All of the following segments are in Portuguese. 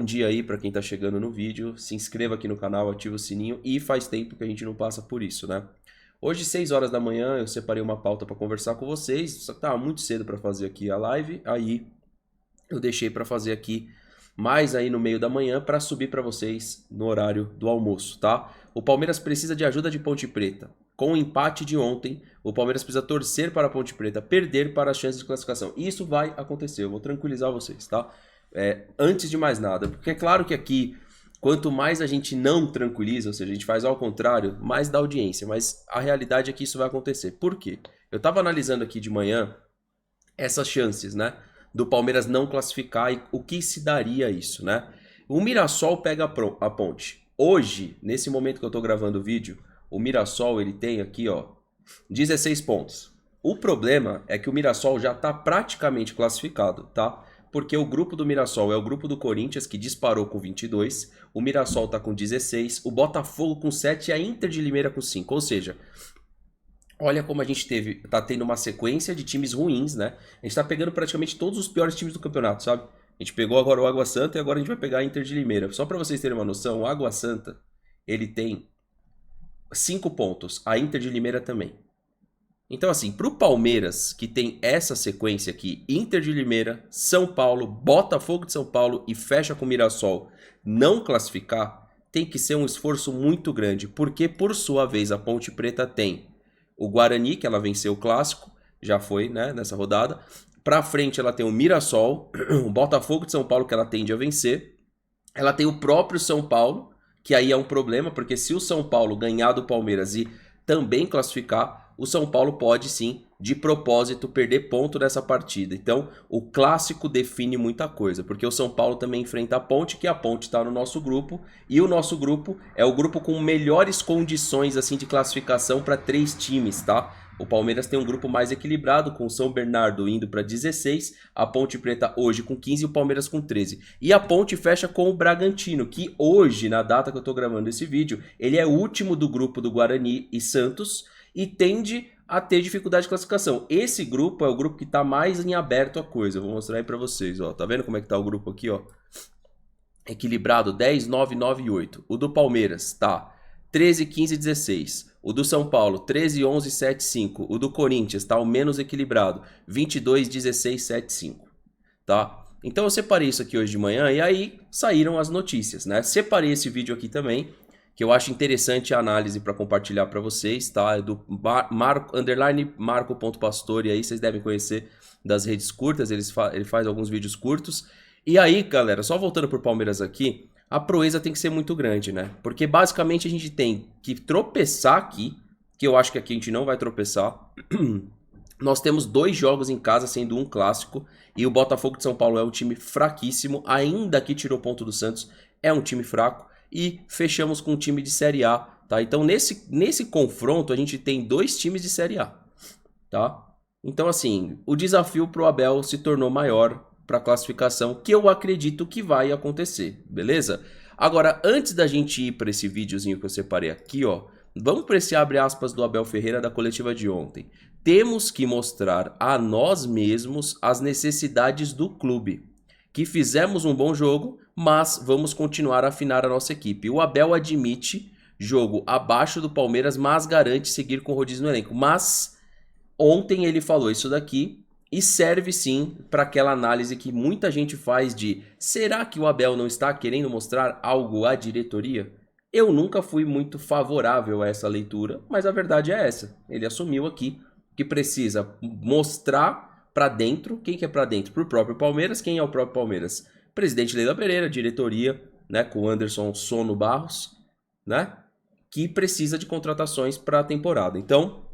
Bom dia aí para quem tá chegando no vídeo, se inscreva aqui no canal, ativa o sininho e faz tempo que a gente não passa por isso, né? Hoje, 6 horas da manhã, eu separei uma pauta para conversar com vocês, só que tava muito cedo para fazer aqui a live, aí eu deixei para fazer aqui mais aí no meio da manhã para subir para vocês no horário do almoço, tá? O Palmeiras precisa de ajuda de Ponte Preta. Com o empate de ontem, o Palmeiras precisa torcer para a Ponte Preta perder para as chances de classificação. E isso vai acontecer, eu vou tranquilizar vocês, tá? Antes de mais nada, porque é claro que aqui, quanto mais a gente não tranquiliza, ou seja, a gente faz ao contrário, mais dá audiência, mas a realidade é que isso vai acontecer. Por quê? Eu estava analisando aqui de manhã essas chances, né, do Palmeiras não classificar e o que se daria isso, né? O Mirassol pega a Ponte. Hoje, nesse momento que eu estou gravando o vídeo, o Mirassol ele tem aqui, ó, 16 pontos. O problema é que o Mirassol já está praticamente classificado, tá? Porque o grupo do Mirassol é o grupo do Corinthians, que disparou com 22, o Mirassol está com 16, o Botafogo com 7 e a Inter de Limeira com 5. Ou seja, olha como a gente tá tendo uma sequência de times ruins, né? A gente tá pegando praticamente todos os piores times do campeonato, sabe? A gente pegou agora o Água Santa e agora a gente vai pegar a Inter de Limeira. Só para vocês terem uma noção, o Água Santa, ele tem 5 pontos, a Inter de Limeira também. Então, assim, pro Palmeiras, que tem essa sequência aqui, Inter de Limeira, São Paulo, Botafogo de São Paulo e fecha com o Mirassol, não classificar, tem que ser um esforço muito grande, porque, por sua vez, a Ponte Preta tem o Guarani, que ela venceu o Clássico, já foi, né, nessa rodada. Pra frente ela tem o Mirassol, o Botafogo de São Paulo, que ela tende a vencer. Ela tem o próprio São Paulo, que aí é um problema, porque se o São Paulo ganhar do Palmeiras e também classificar, o São Paulo pode sim, de propósito, perder ponto nessa partida. Então, o clássico define muita coisa, porque o São Paulo também enfrenta a Ponte, que a Ponte está no nosso grupo, e o nosso grupo é o grupo com melhores condições assim de classificação para 3 times, tá? O Palmeiras tem um grupo mais equilibrado, com o São Bernardo indo para 16, a Ponte Preta hoje com 15 e o Palmeiras com 13. E a Ponte fecha com o Bragantino, que hoje, na data que eu estou gravando esse vídeo, ele é o último do grupo do Guarani e Santos e tende a ter dificuldade de classificação. Esse grupo é o grupo que está mais em aberto a coisa. Eu vou mostrar aí para vocês, ó. Tá vendo como é que tá o grupo aqui, ó? Equilibrado 10, 9, 9 e 8. O do Palmeiras tá 13, 15 e 16. O do São Paulo, 13, 11, 7, 5. O do Corinthians tá o menos equilibrado, 22, 16, 7, 5. Tá? Então eu separei isso aqui hoje de manhã e aí saíram as notícias, né? Separei esse vídeo aqui também, que eu acho interessante a análise para compartilhar para vocês, tá? É do Marco.Pastore, aí vocês devem conhecer das redes curtas, ele faz alguns vídeos curtos. E aí, galera, só voltando pro Palmeiras aqui, a proeza tem que ser muito grande, né? Porque basicamente a gente tem que tropeçar aqui, que eu acho que aqui a gente não vai tropeçar. Nós temos 2 jogos em casa, sendo um clássico, e o Botafogo de São Paulo é um time fraquíssimo, ainda que tirou ponto do Santos, é um time fraco, e fechamos com um time de Série A, tá? Então nesse confronto a gente tem 2 times de Série A, tá? Então assim, o desafio pro Abel se tornou maior para a classificação, que eu acredito que vai acontecer, beleza? Agora, antes da gente ir para esse videozinho que eu separei aqui, ó, vamos para esse abre aspas do Abel Ferreira da coletiva de ontem. Temos que mostrar a nós mesmos as necessidades do clube, que fizemos um bom jogo, mas vamos continuar a afinar a nossa equipe. O Abel admite jogo abaixo do Palmeiras, mas garante seguir com o rodízio no elenco. Mas ontem ele falou isso daqui, e serve sim para aquela análise que muita gente faz de será que o Abel não está querendo mostrar algo à diretoria? Eu nunca fui muito favorável a essa leitura, mas a verdade é essa. Ele assumiu aqui que precisa mostrar para dentro, quem que é para dentro? Para o próprio Palmeiras, quem é o próprio Palmeiras? Presidente Leila Pereira, diretoria, né, com o Anderson Sono Barros, né, que precisa de contratações para a temporada. Então,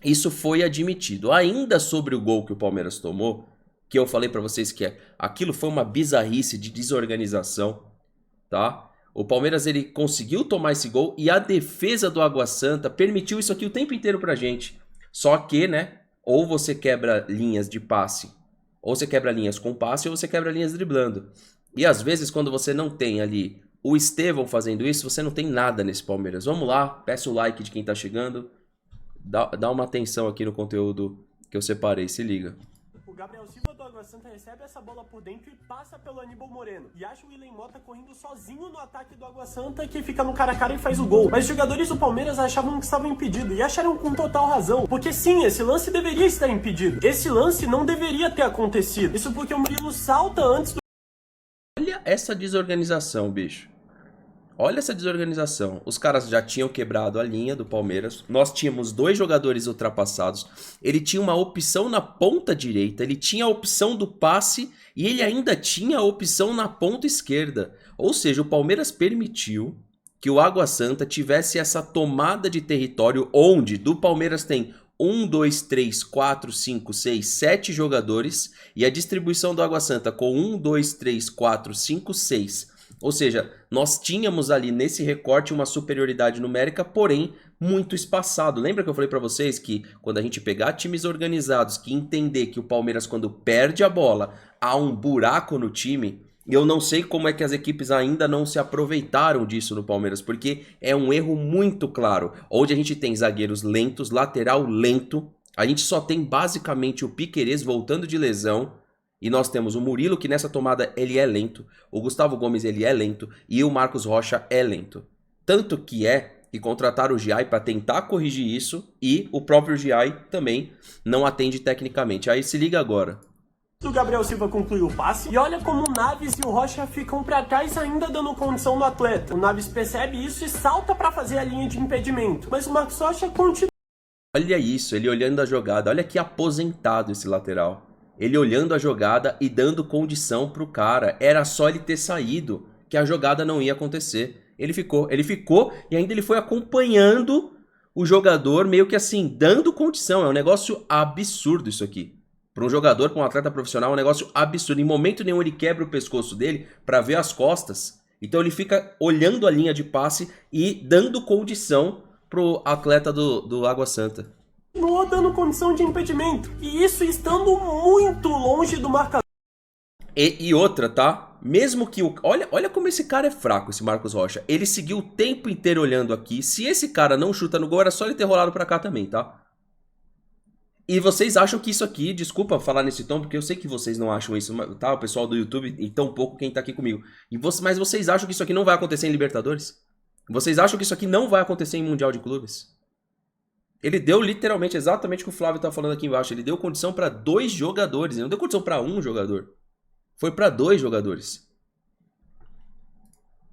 isso foi admitido. Ainda sobre o gol que o Palmeiras tomou, que eu falei para vocês que aquilo foi uma bizarrice de desorganização, tá? O Palmeiras ele conseguiu tomar esse gol e a defesa do Água Santa permitiu isso aqui o tempo inteiro pra gente. Só que, né, ou você quebra linhas de passe, ou você quebra linhas com passe, ou você quebra linhas driblando. E às vezes quando você não tem ali o Estevão fazendo isso, você não tem nada nesse Palmeiras. Vamos lá, peço o like de quem tá chegando. Dá uma atenção aqui no conteúdo que eu separei, se liga. O Gabriel Silva Água Santa recebe essa bola por dentro e passa pelo Aníbal Moreno. E acha o William Mota correndo sozinho no ataque do Água Santa, que fica no cara a cara e faz o gol. Mas os jogadores do Palmeiras achavam que estava impedido e acharam com total razão. Porque sim, esse lance deveria estar impedido. Esse lance não deveria ter acontecido. Isso porque o Murilo salta antes do... Olha essa desorganização, bicho. Olha essa desorganização. Os caras já tinham quebrado a linha do Palmeiras. Nós tínhamos 2 jogadores ultrapassados. Ele tinha uma opção na ponta direita. Ele tinha a opção do passe. E ele ainda tinha a opção na ponta esquerda. Ou seja, o Palmeiras permitiu que o Água Santa tivesse essa tomada de território onde do Palmeiras tem 1, 2, 3, 4, 5, 6, 7 jogadores. E a distribuição do Água Santa com 1, 2, 3, 4, 5, 6. Ou seja, nós tínhamos ali nesse recorte uma superioridade numérica, porém muito espaçado. Lembra que eu falei para vocês que quando a gente pegar times organizados, que entender que o Palmeiras quando perde a bola, há um buraco no time, eu não sei como é que as equipes ainda não se aproveitaram disso no Palmeiras, porque é um erro muito claro, onde a gente tem zagueiros lentos, lateral lento, a gente só tem basicamente o Piquerez voltando de lesão. E nós temos o Murilo, que nessa tomada ele é lento, o Gustavo Gomes ele é lento e o Marcos Rocha é lento. Tanto que contrataram o Giai para tentar corrigir isso e o próprio Giai também não atende tecnicamente. Aí se liga agora. O Gabriel Silva concluiu o passe e olha como o Naves e o Rocha ficam para trás ainda dando condição no atleta. O Naves percebe isso e salta para fazer a linha de impedimento, mas o Marcos Rocha continua. Olha isso, ele olhando a jogada, olha que aposentado esse lateral. Ele olhando a jogada e dando condição pro cara. Era só ele ter saído, que a jogada não ia acontecer. Ele ficou e ainda ele foi acompanhando o jogador, meio que assim, dando condição. É um negócio absurdo isso aqui. Para um jogador, para um atleta profissional, é um negócio absurdo. Em momento nenhum ele quebra o pescoço dele para ver as costas. Então ele fica olhando a linha de passe e dando condição pro atleta do Água Santa. Continuou dando condição de impedimento. E isso estando muito longe do marcador. E outra, tá? Mesmo que o... Olha como esse cara é fraco, esse Marcos Rocha. Ele seguiu o tempo inteiro olhando aqui. Se esse cara não chuta no gol, era só ele ter rolado pra cá também, tá? E vocês acham que isso aqui... Desculpa falar nesse tom, porque eu sei que vocês não acham isso, tá? O pessoal do YouTube e tão pouco quem tá aqui comigo. Mas vocês acham que isso aqui não vai acontecer em Libertadores? Vocês acham que isso aqui não vai acontecer em Mundial de Clubes? Ele deu literalmente exatamente o que o Flávio tá falando aqui embaixo. Ele deu condição para 2 jogadores. Ele não deu condição para 1 jogador. Foi para 2 jogadores.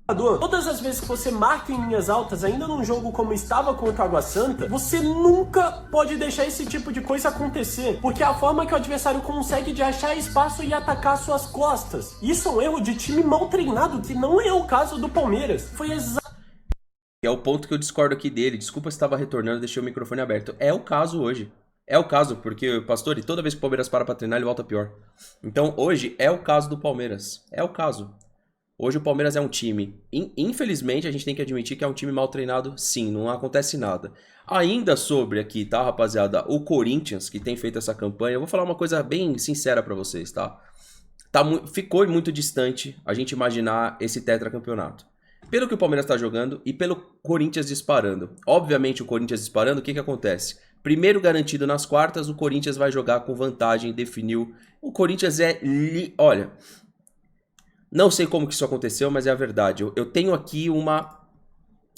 Todas as vezes que você marca em linhas altas, ainda num jogo como estava contra o Água Santa, você nunca pode deixar esse tipo de coisa acontecer. Porque é a forma que o adversário consegue de achar espaço e atacar suas costas. Isso é um erro de time mal treinado, que não é o caso do Palmeiras. Foi exatamente... É o ponto que eu discordo aqui dele. Desculpa se estava retornando, deixei o microfone aberto. É o caso hoje. É o caso, porque, Pastor, toda vez que o Palmeiras para treinar, ele volta pior. Então, hoje é o caso do Palmeiras. É o caso. Hoje o Palmeiras é um time... Infelizmente, a gente tem que admitir que é um time mal treinado. Sim, não acontece nada. Ainda sobre aqui, tá, rapaziada? O Corinthians, que tem feito essa campanha. Eu vou falar uma coisa bem sincera pra vocês, tá? Ficou muito distante a gente imaginar esse tetracampeonato. Pelo que o Palmeiras está jogando e pelo Corinthians disparando. Obviamente, o Corinthians disparando, o que acontece? Primeiro garantido nas quartas, o Corinthians vai jogar com vantagem, definiu. O Corinthians Olha, não sei como que isso aconteceu, mas é a verdade. Eu tenho aqui uma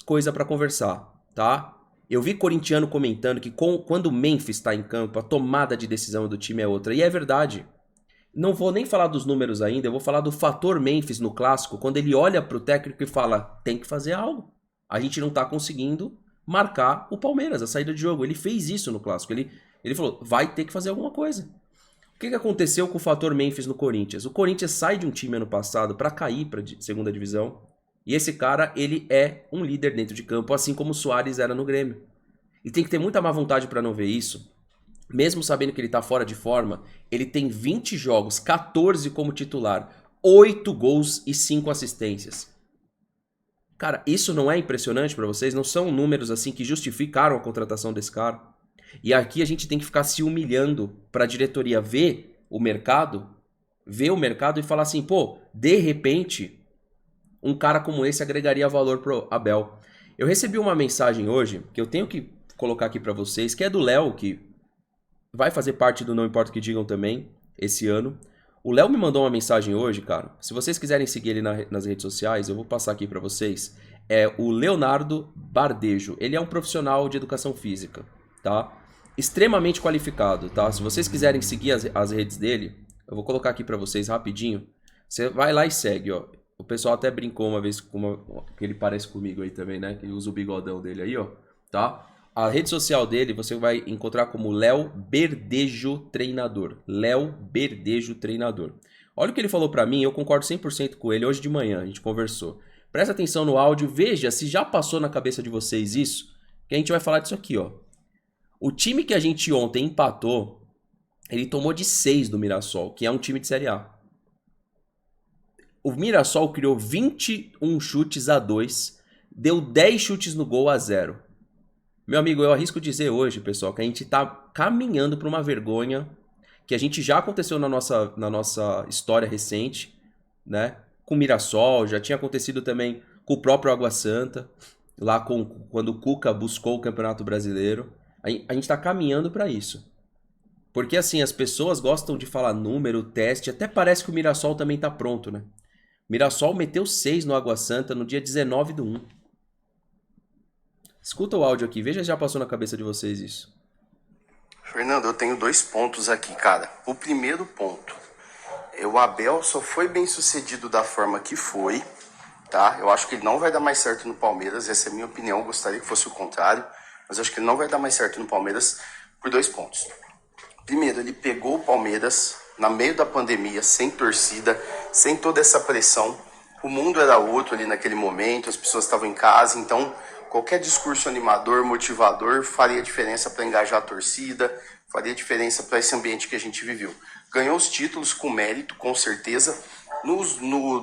coisa para conversar, tá? Eu vi corintiano comentando que quando o Memphis está em campo, a tomada de decisão do time é outra. E é verdade. Não vou nem falar dos números ainda, eu vou falar do fator Memphis no clássico, quando ele olha pro técnico e fala, tem que fazer algo. A gente não tá conseguindo marcar o Palmeiras, a saída de jogo. Ele fez isso no clássico, ele falou, vai ter que fazer alguma coisa. O que aconteceu com o fator Memphis no Corinthians? O Corinthians sai de um time ano passado para cair para segunda divisão, e esse cara, ele é um líder dentro de campo, assim como o Suárez era no Grêmio. E tem que ter muita má vontade para não ver isso. Mesmo sabendo que ele tá fora de forma, ele tem 20 jogos, 14 como titular, 8 gols e 5 assistências. Cara, isso não é impressionante pra vocês? Não são números assim que justificaram a contratação desse cara? E aqui a gente tem que ficar se humilhando pra diretoria ver o mercado e falar assim, pô, de repente, um cara como esse agregaria valor pro Abel. Eu recebi uma mensagem hoje, que eu tenho que colocar aqui pra vocês, que é do Léo, que vai fazer parte do Não Importa o Que Digam também, esse ano. O Léo me mandou uma mensagem hoje, cara. Se vocês quiserem seguir ele nas redes sociais, eu vou passar aqui pra vocês. É o Leonardo Bardejo. Ele é um profissional de educação física, tá? Extremamente qualificado, tá? Se vocês quiserem seguir as redes dele, eu vou colocar aqui pra vocês rapidinho. Você vai lá e segue, ó. O pessoal até brincou uma vez que ele parece comigo aí também, né? Que ele usa o bigodão dele aí, ó, tá? A rede social dele você vai encontrar como Léo Berdejo Treinador. Léo Berdejo Treinador. Olha o que ele falou pra mim, eu concordo 100% com ele. Hoje de manhã a gente conversou. Presta atenção no áudio, veja se já passou na cabeça de vocês isso, que a gente vai falar disso aqui, ó. O time que a gente ontem empatou, ele tomou de 6 do Mirassol, que é um time de Série A. O Mirassol criou 21 chutes a 2, deu 10 chutes no gol a 0. Meu amigo, eu arrisco dizer hoje, pessoal, que a gente tá caminhando para uma vergonha que a gente já aconteceu na nossa história recente, né? Com o Mirassol, já tinha acontecido também com o próprio Água Santa, lá quando o Cuca buscou o Campeonato Brasileiro. A gente tá caminhando para isso. Porque assim, as pessoas gostam de falar número, teste, até parece que o Mirassol também tá pronto, né? Mirassol meteu 6 no Água Santa no dia 19/1. Escuta o áudio aqui, veja se já passou na cabeça de vocês isso. Fernando, eu tenho 2 pontos aqui, cara. O primeiro ponto, o Abel só foi bem sucedido da forma que foi, tá? Eu acho que ele não vai dar mais certo no Palmeiras, essa é a minha opinião, gostaria que fosse o contrário, mas eu acho que ele não vai dar mais certo no Palmeiras por 2 pontos. Primeiro, ele pegou o Palmeiras no meio da pandemia, sem torcida, sem toda essa pressão. O mundo era outro ali naquele momento, as pessoas estavam em casa, então qualquer discurso animador, motivador, faria diferença para engajar a torcida, faria diferença para esse ambiente que a gente viveu. Ganhou os títulos com mérito, com certeza.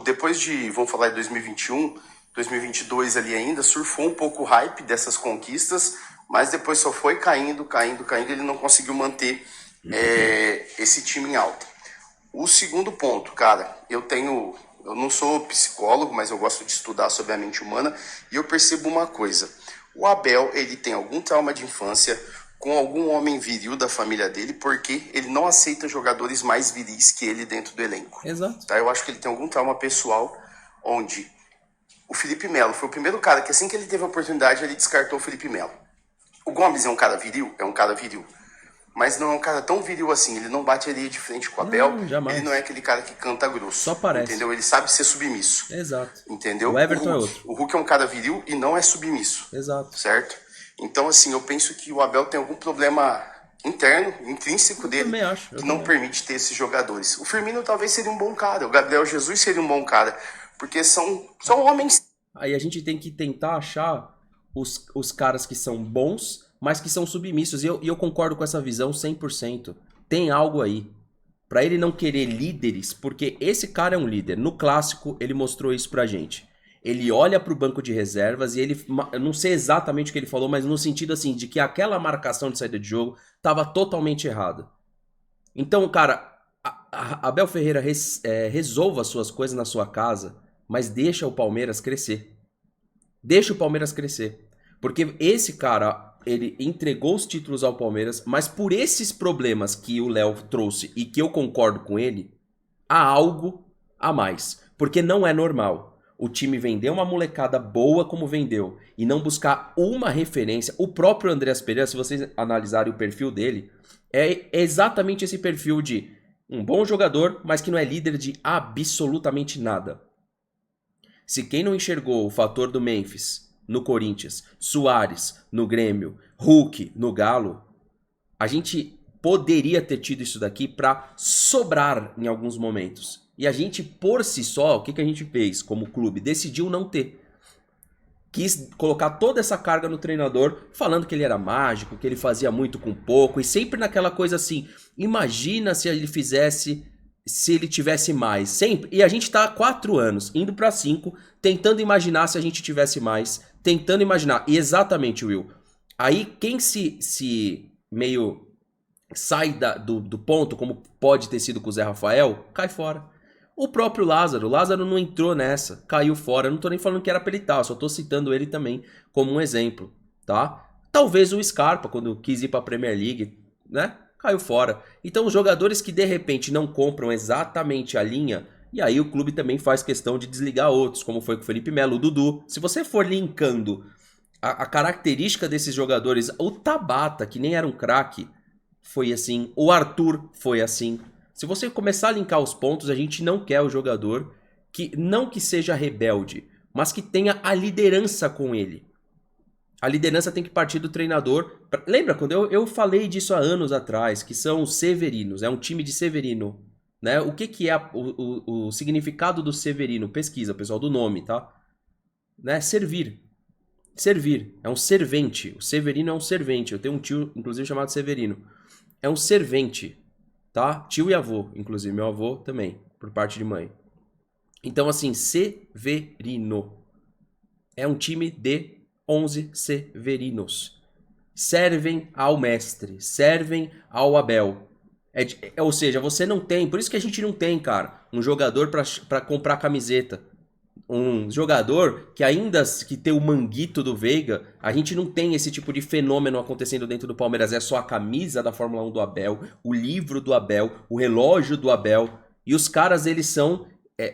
Depois de, vamos falar de 2021, 2022 ali ainda, surfou um pouco o hype dessas conquistas, mas depois só foi caindo, ele não conseguiu manter esse time em alta. O segundo ponto, cara, eu não sou psicólogo, mas eu gosto de estudar sobre a mente humana e eu percebo uma coisa. O Abel, ele tem algum trauma de infância com algum homem viril da família dele, porque ele não aceita jogadores mais viris que ele dentro do elenco. Exato. Tá? Eu acho que ele tem algum trauma pessoal, onde o Felipe Melo foi o primeiro cara que assim que ele teve a oportunidade, ele descartou o Felipe Melo. O Gomes é um cara viril? É um cara viril. Mas não é um cara tão viril assim, ele não bate ali de frente com o Abel, não, jamais. ele não é aquele cara que canta grosso. Só parece. Entendeu? Ele sabe ser submisso. Exato. Entendeu? O Everton é outro. O Hulk é um cara viril e não é submisso. Exato. Certo? Então, assim, eu penso que o Abel tem algum problema interno, intrínseco dele, que não permite ter esses jogadores. O Firmino talvez seria um bom cara, o Gabriel Jesus seria um bom cara, porque são homens. Aí a gente tem que tentar achar os caras que são bons, mas que são submissos. E eu concordo com essa visão 100%. Tem algo aí. Pra ele não querer líderes, porque esse cara é um líder. No clássico, ele mostrou isso pra gente. Ele olha pro banco de reservas e ele... Eu não sei exatamente o que ele falou, mas no sentido assim, de que aquela marcação de saída de jogo tava totalmente errada. Então, cara, Abel Ferreira resolva as suas coisas na sua casa, mas deixa o Palmeiras crescer. Deixa o Palmeiras crescer. Porque esse cara, ele entregou os títulos ao Palmeiras, mas por esses problemas que o Léo trouxe e que eu concordo com ele, há algo a mais. Porque não é normal o time vender uma molecada boa como vendeu e não buscar uma referência. O próprio Andreas Pereira, se vocês analisarem o perfil dele, é exatamente esse perfil de um bom jogador, mas que não é líder de absolutamente nada. Se quem não enxergou o fator do Memphis no Corinthians, Suárez no Grêmio, Hulk no Galo, a gente poderia ter tido isso daqui para sobrar em alguns momentos. E a gente, por si só, o que a gente fez como clube? Decidiu não ter. Quis colocar toda essa carga no treinador, falando que ele era mágico, que ele fazia muito com pouco, e sempre naquela coisa assim, imagina se ele fizesse, se ele tivesse mais, sempre. E a gente tá há 4 anos, indo para 5, tentando imaginar se a gente tivesse mais, tentando imaginar. E exatamente, Will, aí quem se meio sai do ponto, como pode ter sido com o Zé Rafael, cai fora. O próprio Lázaro não entrou nessa, caiu fora. Eu não tô nem falando que era pra ele estar, só tô citando ele também como um exemplo, tá? Talvez o Scarpa, quando quis ir pra Premier League, né? caiu fora. Então os jogadores que de repente não compram exatamente a linha, e aí o clube também faz questão de desligar outros, como foi com o Felipe Melo, o Dudu. Se você for linkando a característica desses jogadores, o Tabata, que nem era um craque, foi assim, o Arthur foi assim. Se você começar a linkar os pontos, a gente não quer o jogador que não que seja rebelde, mas que tenha a liderança com ele. A liderança tem que partir do treinador. Lembra quando eu falei disso há anos atrás, que são os Severinos, é um time de Severino. Né? O que é o significado do Severino? Pesquisa, pessoal, do nome, tá? Né? Servir. Servir. É um servente. O Severino é um servente. Eu tenho um tio, inclusive, chamado Severino. É um servente, tá? Tio e avô, inclusive. Meu avô também, por parte de mãe. Então, assim, Severino. É um time de 11 Severinos. Servem ao mestre, servem ao Abel. Ou seja, você não tem, por isso que a gente não tem, cara, um jogador pra comprar camiseta. Um jogador que ainda que tem o manguito do Veiga, a gente não tem esse tipo de fenômeno acontecendo dentro do Palmeiras. É só a camisa da Fórmula 1 do Abel, o livro do Abel, o relógio do Abel. E os caras, eles são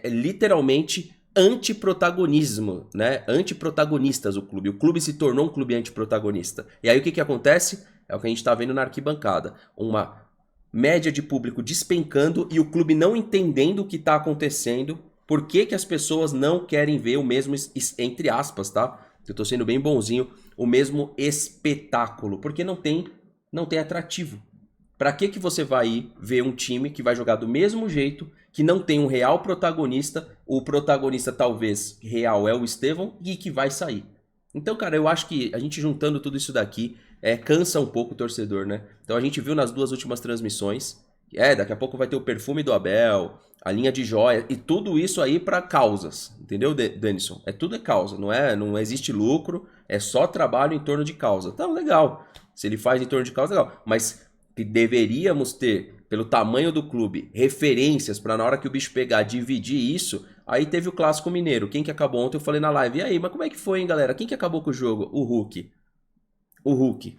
literalmente antiprotagonismo, né? Antiprotagonistas o clube. O clube se tornou um clube antiprotagonista. E aí o que acontece? É o que a gente tá vendo na arquibancada. Uma média de público despencando e o clube não entendendo o que está acontecendo. Por que as pessoas não querem ver o mesmo, entre aspas, tá? Eu tô sendo bem bonzinho, o mesmo espetáculo. Porque não tem atrativo. Pra que você vai ir ver um time que vai jogar do mesmo jeito, que não tem um real protagonista, o protagonista talvez real é o Estevão, e que vai sair? Então, cara, eu acho que a gente juntando tudo isso daqui, cansa um pouco o torcedor, né? Então a gente viu nas duas últimas transmissões, daqui a pouco vai ter o perfume do Abel, a linha de joia, e tudo isso aí pra causas, entendeu, Denison? Tudo é causa, não existe lucro, é só trabalho em torno de causa. Então, legal, se ele faz em torno de causa, legal, mas que deveríamos ter, pelo tamanho do clube, referências pra na hora que o bicho pegar, dividir isso. Aí teve o Clássico Mineiro, quem que acabou ontem? Eu falei na live, e aí, mas como é que foi, hein, galera? Quem que acabou com o jogo? O Hulk. O Hulk.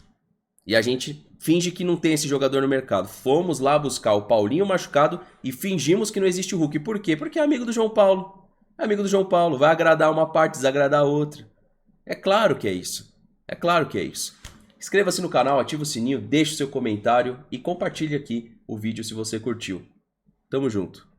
E a gente finge que não tem esse jogador no mercado. Fomos lá buscar o Paulinho machucado e fingimos que não existe o Hulk. Por quê? Porque é amigo do João Paulo. É amigo do João Paulo. Vai agradar uma parte, desagradar a outra. É claro que é isso. É claro que é isso. Inscreva-se no canal, ative o sininho, deixe o seu comentário e compartilhe aqui o vídeo se você curtiu. Tamo junto.